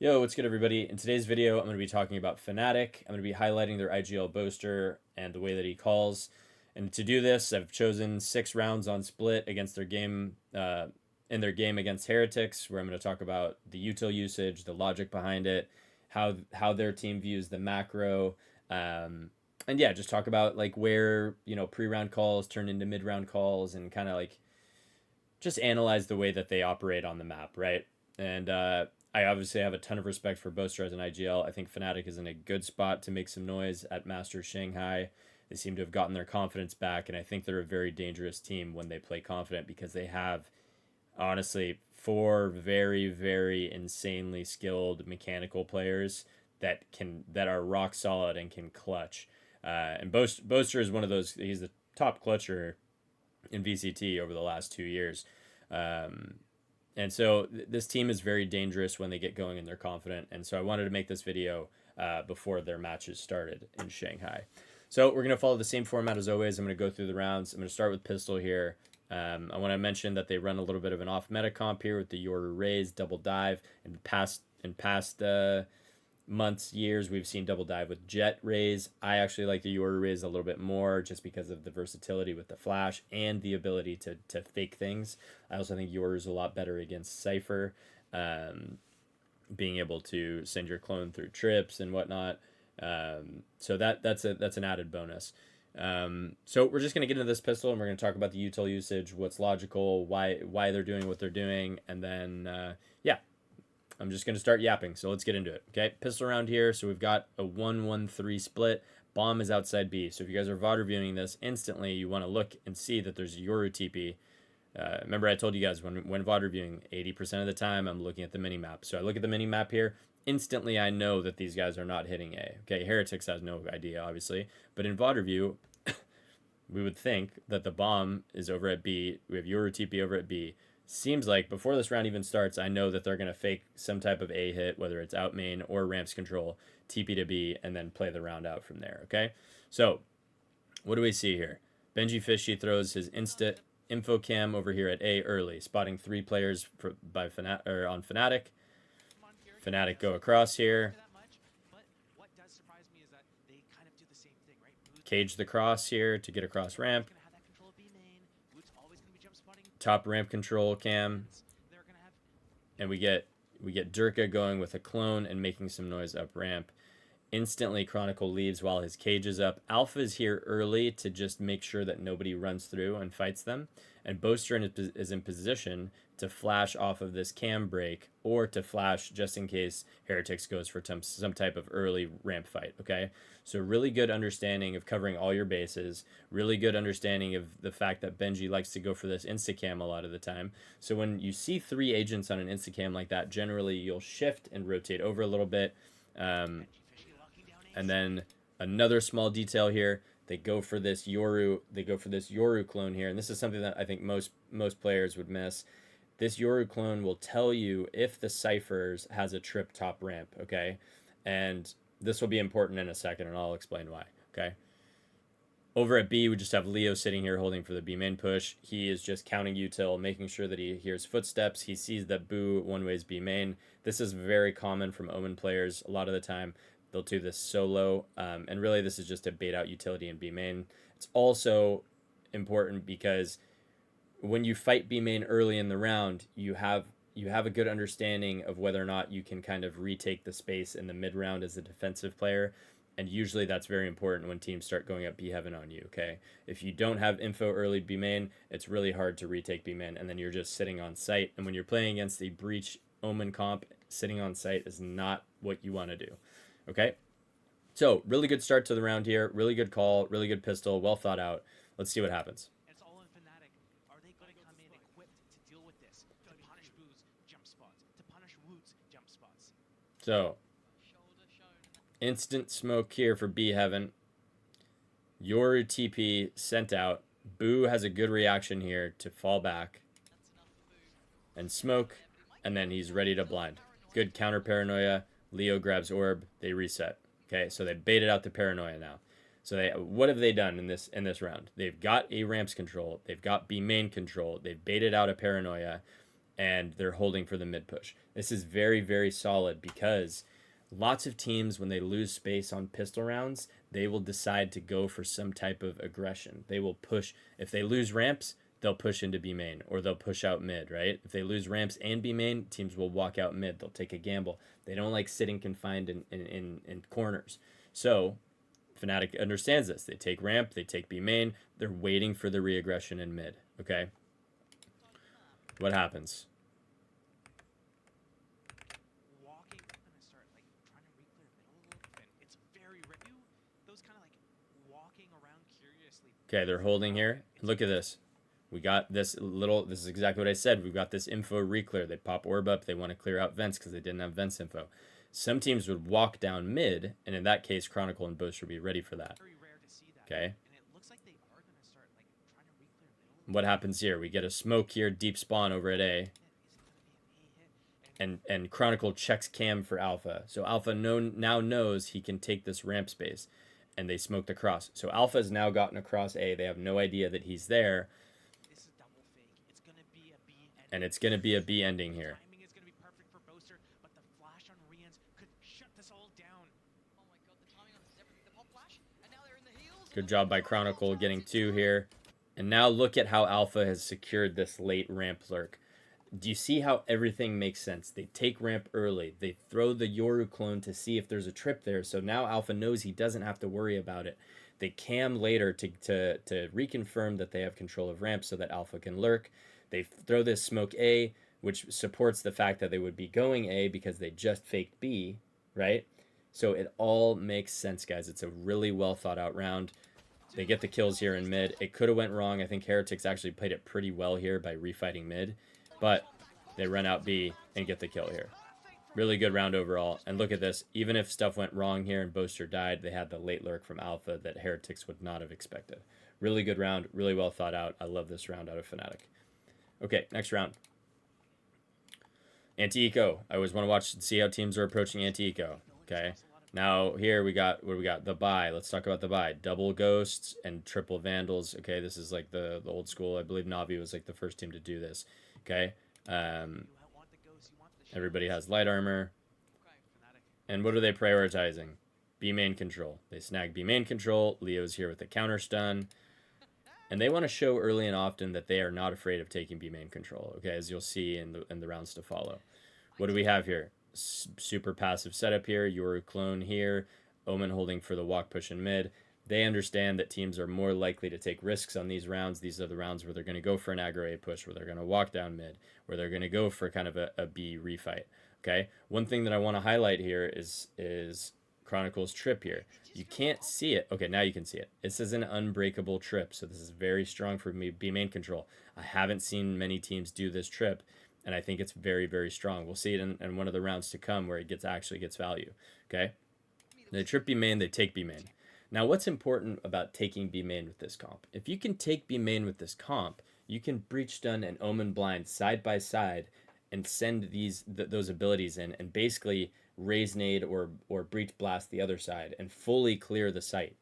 Yo, what's good, everybody? In today's video, I'm going to be talking about Fnatic. I'm going to be highlighting their IGL Boaster and the way that he calls. And to do this, I've chosen 6 rounds on split against their game, in their game against Heretics, where I'm going to talk about the Util usage, the logic behind it, how their team views the macro, and yeah, just talk about like where pre-round calls turn into mid-round calls, and kind of like just analyze the way that they operate on the map, right? And I obviously have a ton of respect for Boaster as an IGL. I think Fnatic is in a good spot to make some noise at Masters Shanghai. They seem to have gotten their confidence back, and I think they're a very dangerous team when they play confident because they have, honestly, 4 very, very insanely skilled mechanical players that are rock solid and can clutch. And Boaster is one of those. He's the top clutcher in VCT over the last 2 years. And so this team is very dangerous when they get going and they're confident. And so I wanted to make this video before their matches started in Shanghai. So we're going to follow the same format as always. I'm going to go through the rounds. I'm going to start with pistol here. I want to mention that they run a little bit of an off-meta comp here with the Yoru Raise double dive. In past months, years, we've seen double dive with Jet Raise. I actually like the Yoru Raise a little bit more just because of the versatility with the flash and the ability to fake things. I also think Yoru is a lot better against Cypher, being able to send your clone through trips and whatnot. So that's an added bonus. So we're just going to get into this pistol, and we're going to talk about the util usage, what's logical, why they're doing what they're doing, and then yeah, I'm just going to start yapping, so let's get into it. Okay, pistol round here. So we've got a 1-1-3 split. Bomb is outside B. So if you guys are VOD reviewing this, instantly you want to look and see that there's Yoru TP. Remember I told you guys when VOD reviewing, 80% of the time I'm looking at the mini-map. So I look at the mini-map here. Instantly I know that these guys are not hitting A. Okay, Heretics has no idea, obviously. But in VOD review, we would think that the bomb is over at B. We have Yoru TP over at B. Seems like before this round even starts, I know that they're going to fake some type of A hit, whether it's out main or ramps control, TP to B, and then play the round out from there, okay? So, what do we see here? Benji Fishy throws his insta info cam over here at A early, spotting 3 players on Fnatic. Fnatic go across here. Cage the cross here to get across ramp. Top ramp control cam, and we get Durka going with a clone and making some noise up ramp. Instantly Chronicle leaves while his cage is up. Alpha is here early to just make sure that nobody runs through and fights them, and Boaster is in position to flash off of this cam break, or to flash just in case Heretics goes for some type of early ramp fight, okay? So really good understanding of covering all your bases, really good understanding of the fact that Benji likes to go for this instacam a lot of the time. So when you see 3 agents on an instacam like that, generally you'll shift and rotate over a little bit. And then another small detail here, they go for this Yoru clone here, and this is something that I think most players would miss. This Yoru clone will tell you if the Cyphers has a trip top ramp, okay? And this will be important in a second, and I'll explain why, okay? Over at B, we just have Leo sitting here holding for the B main push. He is just counting Util, making sure that he hears footsteps. He sees that Boo one-ways B main. This is very common from Omen players. A lot of the time, they'll do this solo, and really this is just to bait out utility in B main. It's also important because when you fight B main early in the round, you have a good understanding of whether or not you can kind of retake the space in the mid round as a defensive player, and usually that's very important when teams start going up B heaven on you, okay? If you don't have info early B main, it's really hard to retake B main, and then you're just sitting on site, and when you're playing against the Breach Omen comp, sitting on site is not what you want to do, okay? So really good start to the round here, really good call, really good pistol, well thought out. Let's see what happens. So, instant smoke here for B Heaven. Yoru TP sent out. Boo has a good reaction here to fall back and smoke, and then he's ready to blind. Good counter paranoia. Leo grabs orb. They reset. Okay, so they baited out the paranoia now. So what have they done in this round? They've got A ramps control. They've got B main control. They've baited out a paranoia. and they're holding for the mid push. This is very, very solid because lots of teams, when they lose space on pistol rounds, they will decide to go for some type of aggression. They will push. If they lose ramps, they'll push into B main, or they'll push out mid, right? If they lose ramps and B main, teams will walk out mid. They'll take a gamble. They don't like sitting confined in corners. So Fnatic understands this. They take ramp, they take B main. They're waiting for the re-aggression in mid, okay? What happens? Okay, they're holding here. Look at this. We got this is exactly what I said. We've got this info re-clear. They pop orb up. They want to clear out vents because they didn't have vents info. Some teams would walk down mid, and in that case, Chronicle and Boaster would be ready for that. Okay. What happens here? We get a smoke here, deep spawn over at A. And Chronicle checks cam for Alpha. So Alpha now knows he can take this ramp space. And they smoked across. So Alpha's now gotten across A. They have no idea that he's there. And it's going to be a B ending here. Good job by Chronicle getting 2 here. And now look at how Alpha has secured this late ramp lurk. Do you see how everything makes sense? They take ramp early. They throw the Yoru clone to see if there's a trip there. So now Alpha knows he doesn't have to worry about it. They cam later to reconfirm that they have control of ramp so that Alpha can lurk. They throw this smoke A, which supports the fact that they would be going A because they just faked B, right? So it all makes sense, guys. It's a really well thought out round. They get the kills here in mid. It could have went wrong. I think Heretics actually played it pretty well here by refighting mid. But they run out B and get the kill here. Really good round overall. And look at this. Even if stuff went wrong here and Boaster died, they had the late lurk from Alpha that Heretics would not have expected. Really good round. Really well thought out. I love this round out of Fnatic. Okay, next round. Anti-Eco. I always want to watch and see how teams are approaching Anti-Eco. Okay. Now here we got what do we got? The buy. Let's talk about the buy. Double ghosts and triple vandals. Okay, this is like the old school. I believe Navi was like the first team to do this. Okay. Everybody has light armor. And what are they prioritizing? B main control. They snag B main control. Leo's here with the counter stun. And they want to show early and often that they are not afraid of taking B main control. Okay, as you'll see in the rounds to follow. What do we have here? Super passive setup here. Yoru clone here. Omen holding for the walk push in mid. They understand that teams are more likely to take risks on these rounds. These are the rounds where they're going to go for an aggro A push, where they're going to walk down mid, where they're going to go for kind of a B refight. Okay. One thing that I want to highlight here is Chronicle's trip here. You can't see it. Okay, now you can see it. This is an unbreakable trip, so this is very strong for me. B main control. I haven't seen many teams do this trip, and I think it's very, very strong. We'll see it in one of the rounds to come where it actually gets value. Okay. They trip B main, they take B main. Now, what's important about taking B main with this comp? If you can take B main with this comp, you can breach stun and omen blind side by side and send those abilities in and basically raise nade or breach blast the other side and fully clear the site.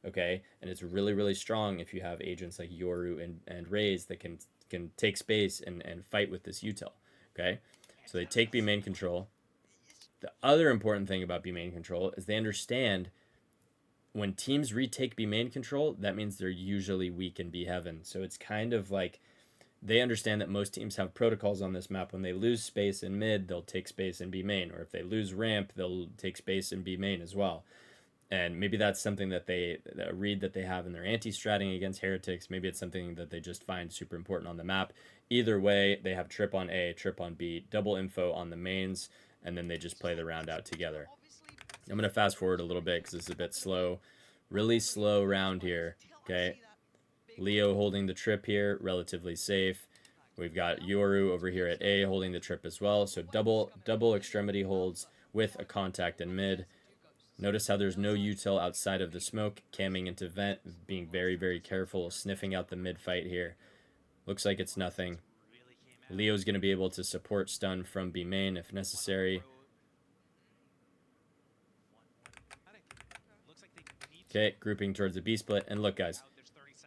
Okay, and it's really, really strong if you have agents like Yoru and Raze that can take space and fight with this Util. Okay, so they take B main control. The other important thing about B main control is they understand when teams retake B main control, that means they're usually weak in B heaven. So it's kind of like they understand that most teams have protocols on this map. When they lose space in mid, they'll take space in B main. Or if they lose ramp, they'll take space in B main as well. And maybe that's something that a read that they have in their anti-stratting against Heretics. Maybe it's something that they just find super important on the map. Either way, they have trip on A, trip on B, double info on the mains, and then they just play the round out together. I'm going to fast forward a little bit because this is a bit slow. Really slow round here. Okay. Leo holding the trip here, relatively safe. We've got Yoru over here at A holding the trip as well. So double extremity holds with a contact in mid. Notice how there's no util outside of the smoke, camming into vent, being very, very careful, sniffing out the mid fight here. Looks like it's nothing. Leo's going to be able to support stun from B main if necessary. Okay, grouping towards the B split. And look, guys,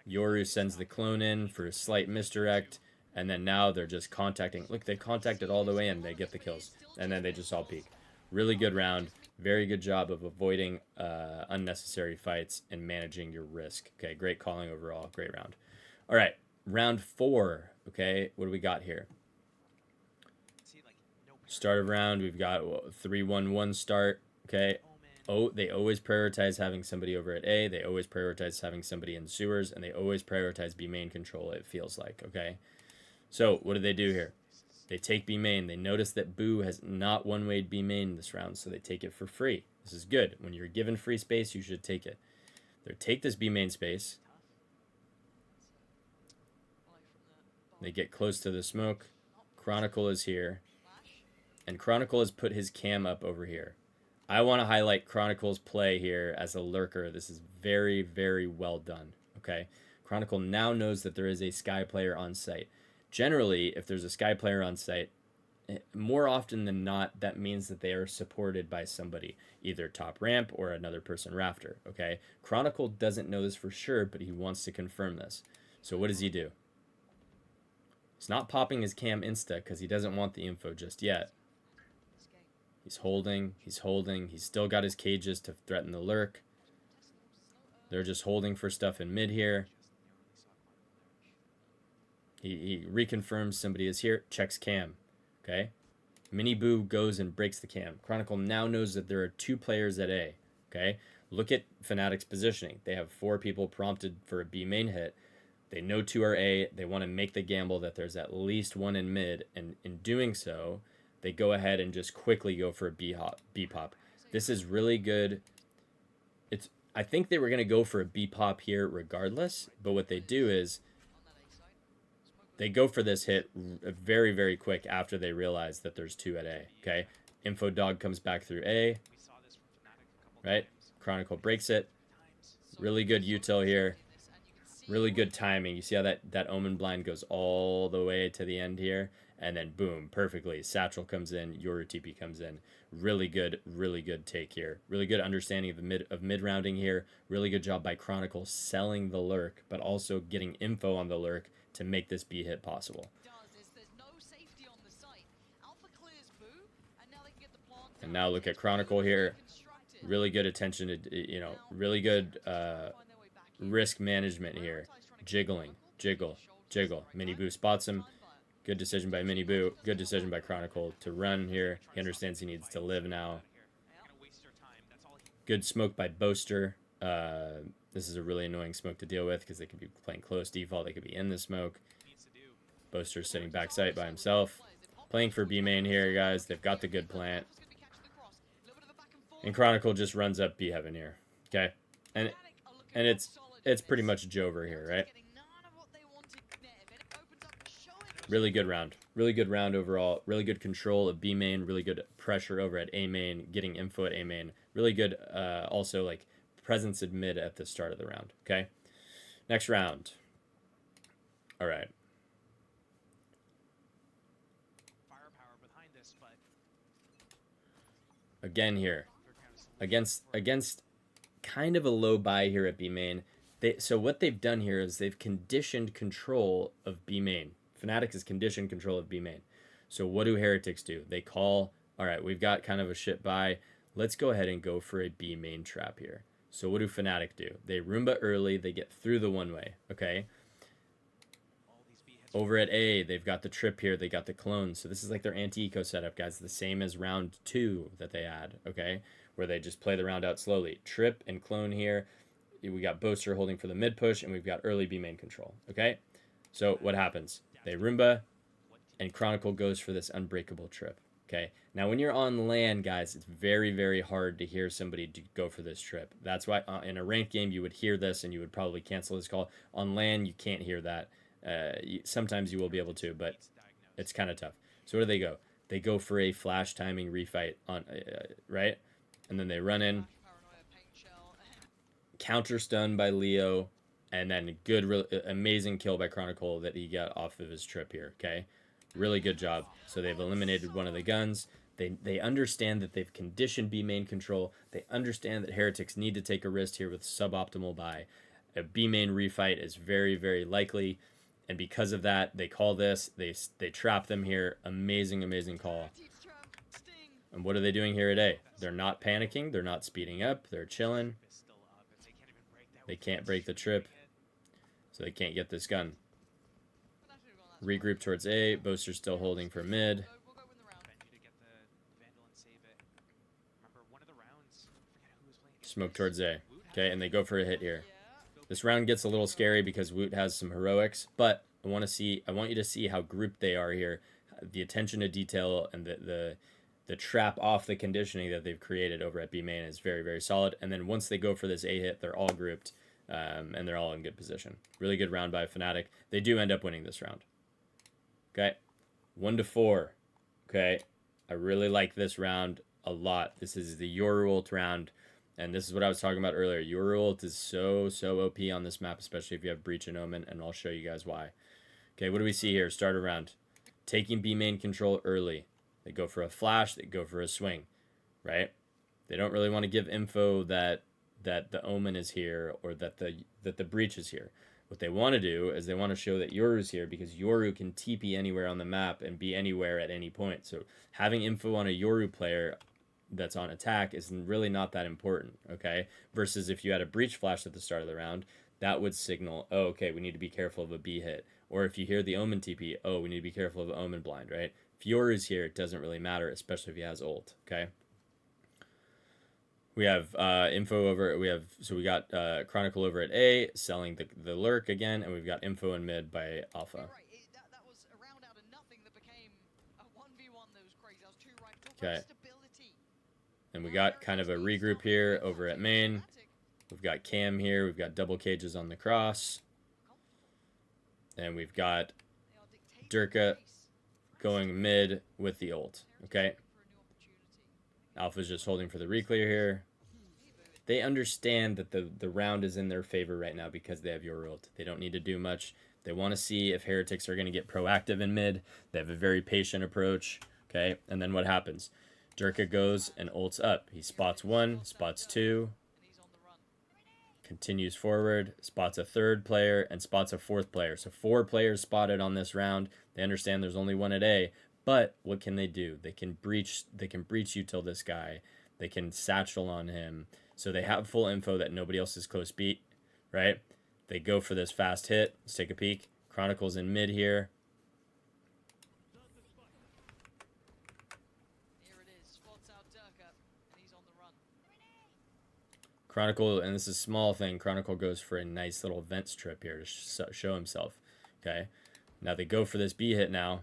Yoru sends the clone in for a slight misdirect. And then now they're just contacting. Look, they contacted all the way in. They get the kills. And then they just all peek. Really good round. Very good job of avoiding unnecessary fights and managing your risk. Okay, great calling overall. Great round. All right, round 4. Okay, what do we got here? Start of round, we've got 3-1-1 start. Okay. Oh, they always prioritize having somebody over at A. They always prioritize having somebody in sewers, and they always prioritize B main control, it feels like. Okay. So what do they do here? They take B main. They notice that Boo has not one-wayed B main this round, so they take it for free. This is good. When you're given free space, you should take it. They take this B main space. They get close to the smoke. Chronicle is here. And Chronicle has put his cam up over here. I want to highlight Chronicle's play here as a lurker. This is very, very well done. Okay. Chronicle now knows that there is a Sky player on site. Generally, if there's a Sky player on site, more often than not, that means that they are supported by somebody, either top ramp or another person rafter. Okay. Chronicle doesn't know this for sure, but he wants to confirm this. So what does he do? He's not popping his cam insta because he doesn't want the info just yet. He's holding. He's still got his cages to threaten the lurk. They're just holding for stuff in mid here. He reconfirms somebody is here. Checks cam. Okay. Mini Boo goes and breaks the cam. Chronicle now knows that there are 2 players at A. Okay. Look at Fnatic's positioning. They have 4 people prompted for a B main hit. They know 2 are A. They want to make the gamble that there's at least 1 in mid. And in doing so, they go ahead and just quickly go for a B pop. This is really good. I think they were going to go for a B pop here regardless, but what they do is they go for this hit very, very quick after they realize that there's 2 at A. Okay, Info Dog comes back through A. Right, Chronicle breaks it. Really good util here. Really good timing. You see how that Omen blind goes all the way to the end here? And then boom, perfectly. Satchel comes in, Yoru TP comes in. Really good take here. Really good understanding of mid rounding here. Really good job by Chronicle selling the lurk, but also getting info on the lurk to make this B hit possible. And now look at Chronicle here. Really good attention to, really good risk management here. Jiggle. Mini Boo spots him. Good decision by Mini Boo. Good decision by Chronicle to run here. He understands he needs to live now. Good smoke by Boaster. This is a really annoying smoke to deal with because they could be playing close default. They could be in the smoke. Boaster's sitting backside by himself. Playing for B main here, guys. They've got the good plant. And Chronicle just runs up B heaven here. Okay? And it's pretty much Jover here, right? Really good round. Really good round overall. Really good control of B main. Really good pressure over at A main. Getting info at A main. Really good also like presence at mid at the start of the round. Okay? Next round. All right. Again here. Against kind of a low buy here at B main. So what they've done here is they've conditioned control of B main. Fnatic is conditioned control of B main. So what do Heretics do? They call, all right, we've got kind of a shit buy. Let's go ahead and go for a B main trap here. So what do Fnatic do? They Roomba early. They get through the one way. Okay. Over at A, they've got the trip here. They got the clone. So this is like their anti-eco setup, guys. The same as round 2 that they had. Okay. Where they just play the round out slowly. Trip and clone here. We got Boaster holding for the mid push, and we've got early B main control. Okay. So what happens? They Roomba, and Chronicle goes for this unbreakable trip. Okay. Now, when you're on land, guys, it's very, very hard to hear somebody go for this trip. That's why in a ranked game, you would hear this, and you would probably cancel this call. On land, you can't hear that. Sometimes you will be able to, but it's kind of tough. So where do they go? They go for a flash timing refight on right, and then they run in, counter stun by Leo, and then amazing kill by Chronicle that he got off of his trip here. Okay, really good job. So they've eliminated one of the guns. They understand that they've conditioned B main control. They understand that Heretics need to take a risk here with suboptimal buy. A B main refight is very, very likely. And because of that, they call this. They trap them here. Amazing, amazing call. And what are they doing here at A? They're not panicking. They're not speeding up. They're chilling. They can't break the trip. So they can't get this gun. Regroup towards A. Boaster's still holding for mid. Smoke towards A. Okay, and they go for a hit here. This round gets a little scary because Woot has some heroics, but I want you to see how grouped they are here. The attention to detail and the trap off the conditioning that they've created over at B main is very, very solid. And then once they go for this A hit, they're all grouped, and they're all in good position. Really good round by Fnatic. They do end up winning this round. Okay, 1-4. Okay, I really like this round a lot. This is the Yoru Ult round. And this is what I was talking about earlier. Yoru Ult is so OP on this map, especially if you have Breach and Omen, and I'll show you guys why. Okay, what do we see here? Start around. Taking B main control early. They go for a flash, they go for a swing, right? They don't really want to give info that the Omen is here or that the Breach is here. What they want to do is they want to show that Yoru's here because Yoru can TP anywhere on the map and be anywhere at any point. So having info on a Yoru player that's on attack is really not that important, okay? Versus if you had a breach flash at the start of the round, that would signal, oh, okay, we need to be careful of a B hit. Or if you hear the Omen TP, oh, we need to be careful of an Omen blind, right? If Yoru's here, it doesn't really matter, especially if he has ult, okay? We have info over, so we got Chronicle over at A, selling the lurk again, and we've got info in mid by Alpha. Okay. And we got kind of a regroup here over at main. We've got Cam here. We've got double cages on the cross. And we've got Durka going mid with the ult. Okay. Alpha's just holding for the reclear here. They understand that the round is in their favor right now because they have Yoru Ult. They don't need to do much. They want to see if Heretics are going to get proactive in mid. They have a very patient approach. Okay. And then what happens? Durka goes and ults up. He spots one, spots two, continues forward, spots a third player, and spots a fourth player. So 4 players spotted on this round. They understand there's only one at A, but what can they do? They can breach Util this guy. They can satchel on him. So they have full info that nobody else is close beat, right? They go for this fast hit. Let's take a peek. Chronicle's in mid here. Chronicle, and this is a small thing, Chronicle goes for a nice little vent strip here to show himself. Okay, now they go for this B hit now,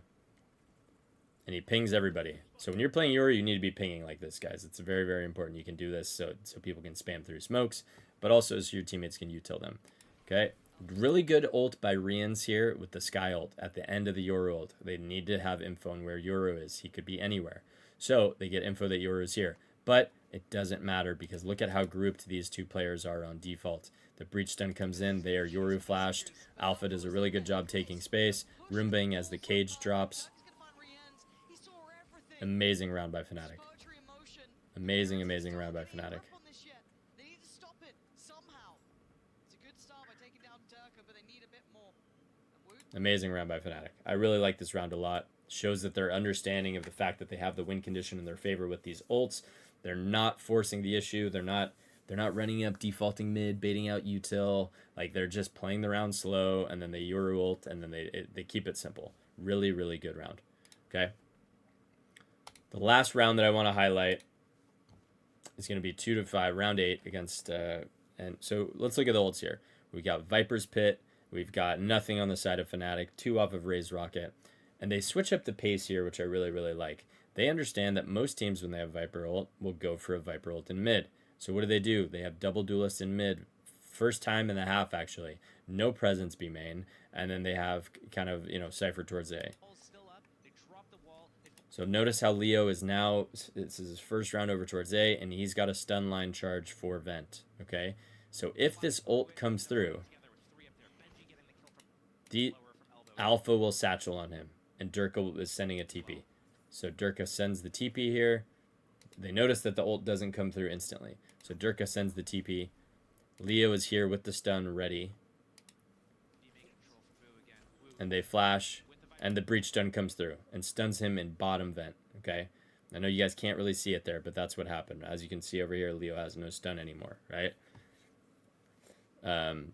and he pings everybody. So when you're playing Yoru, you need to be pinging like this, guys. It's very, very important. You can do this so people can spam through smokes, but also so your teammates can util them. Okay, really good ult by Rians here with the Sky ult at the end of the Yoru ult. They need to have info on where Yoru is. He could be anywhere. So they get info that Yoru is here. But it doesn't matter because look at how grouped these two players are on default. The breach stun comes in. They are Yoru flashed. Alpha does a really good job taking space. Roombang as the cage drops. Amazing round by Fnatic. Amazing, amazing round by Fnatic. Amazing round by Fnatic. I really like this round a lot. Shows that they're understanding of the fact that they have the win condition in their favor with these ults. They're not forcing the issue. They're not running up, defaulting mid, baiting out Util. Like, they're just playing the round slow, and then they Yoru ult, and then they keep it simple. Really, really good round. Okay. The last round that I want to highlight is going to be 2-5, round 8 against. And so let's look at the ults here. We got Viper's Pit. We've got nothing on the side of Fnatic. 2 off of Raised Rocket. And they switch up the pace here, which I really, really like. They understand that most teams, when they have Viper ult, will go for a Viper ult in mid. So what do? They have double duelist in mid. First time in the half, actually. No presence B main. And then they have kind of, Cypher towards A. So notice how Leo is now, this is his first round over towards A, and he's got a stun line charge for Vent. Okay? So if this ult comes through, the Alpha will satchel on him. And Durka is sending a TP. So Durka sends the TP here. They notice that the ult doesn't come through instantly. So Durka sends the TP. Leo is here with the stun ready. and they flash, and the breach stun comes through and stuns him in bottom vent, okay? I know you guys can't really see it there, but that's what happened. As you can see over here, Leo has no stun anymore, right? And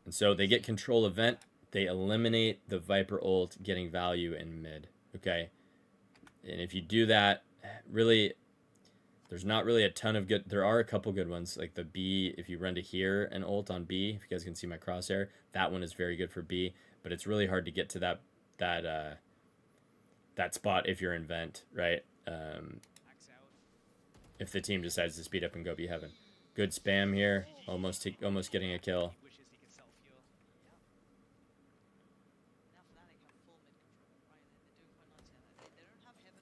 so they get control of vent. They eliminate the Viper ult, getting value in mid, okay? And if you do that, really, there's not really a ton of good. There are a couple good ones, like the B. If you run to here and ult on B, if you guys can see my crosshair, that one is very good for B. But it's really hard to get to that spot if you're in vent, right? If the team decides to speed up and go B heaven. Good spam here, almost getting a kill.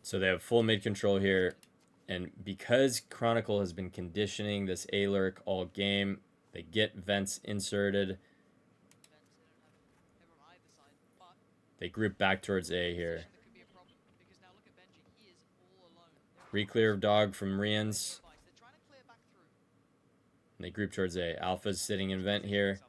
So they have full mid control here. And because Chronicle has been conditioning this A lurk all game, they get vents inserted. They group back towards A here. Re-clear of dog from Rians. And they group towards A. Alpha's sitting in vent here.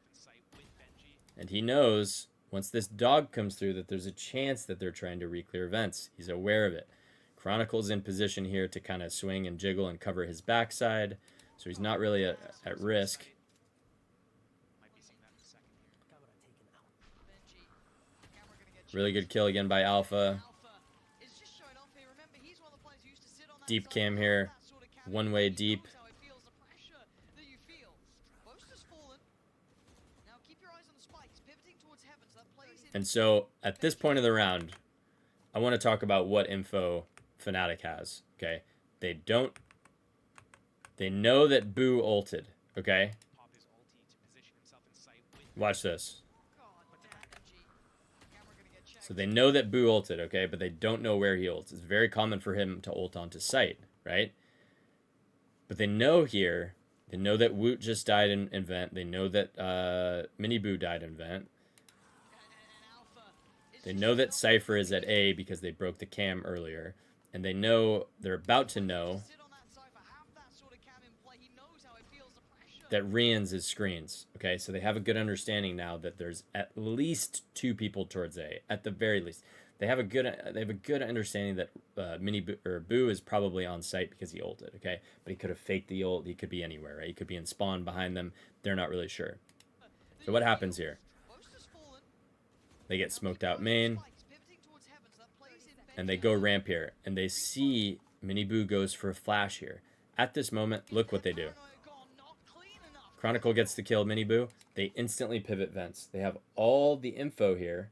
And he knows, once this dog comes through, that there's a chance that they're trying to re-clear vents. He's aware of it. Chronicle's in position here to kind of swing and jiggle and cover his backside. So he's not really at risk. Really good kill again by Alpha. Deep cam here. One way deep. And so at this point of the round, I want to talk about what info Fnatic has, okay? They know that Boo ulted, okay? Watch this. So they know that Boo ulted, okay? But they don't know where he ults. It's very common for him to ult onto site, right? But they know here, they know that Woot just died in vent. They know that Mini Boo died in vent. They know that Cypher is at A because they broke the cam earlier. And they know, they're about to know, that Rians is screens. Okay, so they have a good understanding now that there's at least 2 people towards A, at the very least. They have a good understanding that Boo is probably on site because he ulted, okay? But he could have faked the ult. He could be anywhere, right? He could be in spawn behind them. They're not really sure. So what happens here? They get smoked out main. And they go ramp here. And they see Mini Boo goes for a flash here. At this moment, look what they do. Chronicle gets the kill Mini Boo. They instantly pivot vents. They have all the info here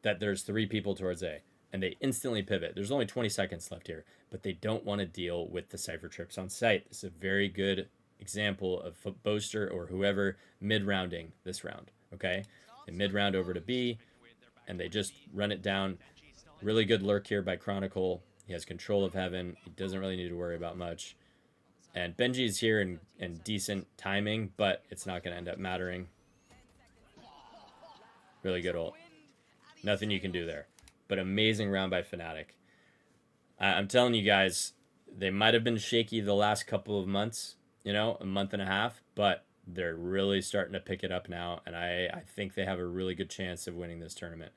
that there's 3 people towards A. And they instantly pivot. There's only 20 seconds left here. But they don't want to deal with the Cypher trips on site. This is a very good example of Boaster or whoever mid-rounding this round. Okay? They mid-round over to B. And they just run it down. Really good lurk here by Chronicle. He has control of heaven. He doesn't really need to worry about much. And Benji's here in decent timing, but it's not going to end up mattering. Really good ult. Nothing you can do there. But amazing round by Fnatic. I'm telling you guys, they might have been shaky the last couple of months, you know, a month and a half, but they're really starting to pick it up now, and I think they have a really good chance of winning this tournament.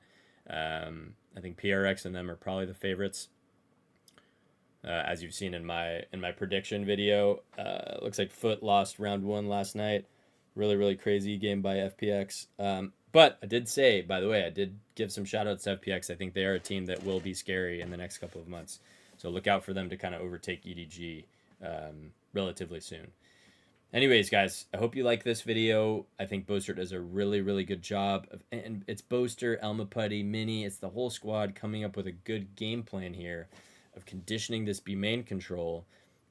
I think PRX and them are probably the favorites. As you've seen in my prediction video, looks like Foot lost round 1 last night. Really crazy game by FPX. But I did say, by the way, I did give some shout outs to FPX. I think they are a team that will be scary in the next couple of months. So look out for them to kind of overtake EDG relatively soon. Anyways, guys, I hope you like this video. I think Boaster does a really good job. And it's Boaster, Elma Putty, Mini. It's the whole squad coming up with a good game plan here of conditioning this B main control,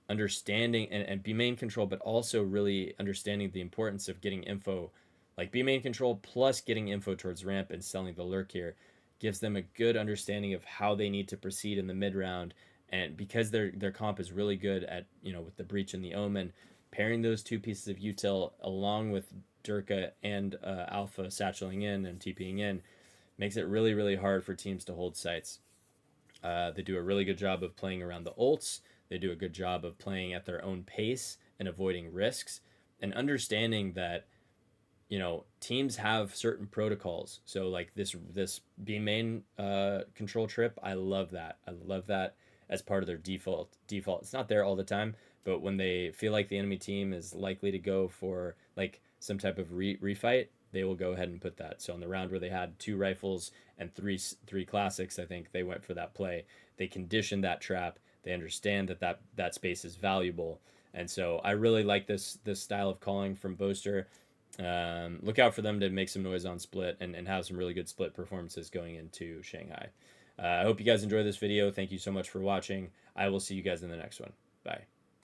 understanding and B main control, but also really understanding the importance of getting info, like B main control plus getting info towards ramp and selling the lurk here gives them a good understanding of how they need to proceed in the mid round. And because their comp is really good at, you know, with the breach and the omen, pairing those 2 pieces of util along with Durka and Alpha satcheling in and TPing in makes it really hard for teams to hold sites. They do a really good job of playing around the ults. They do a good job of playing at their own pace and avoiding risks and understanding that you know, teams have certain protocols. So like this B main control trip, I love that. I love that as part of their default. It's not there all the time, but when they feel like the enemy team is likely to go for like some type of refight, they will go ahead and put that. So in the round where they had 2 rifles and three classics, I think they went for that play. They conditioned that trap. They understand that space is valuable, and so I really like this style of calling from Boaster. Look out for them to make some noise on split and have some really good split performances going into Shanghai. I hope you guys enjoy this video. Thank you so much for watching. I will see you guys in the next one. Bye.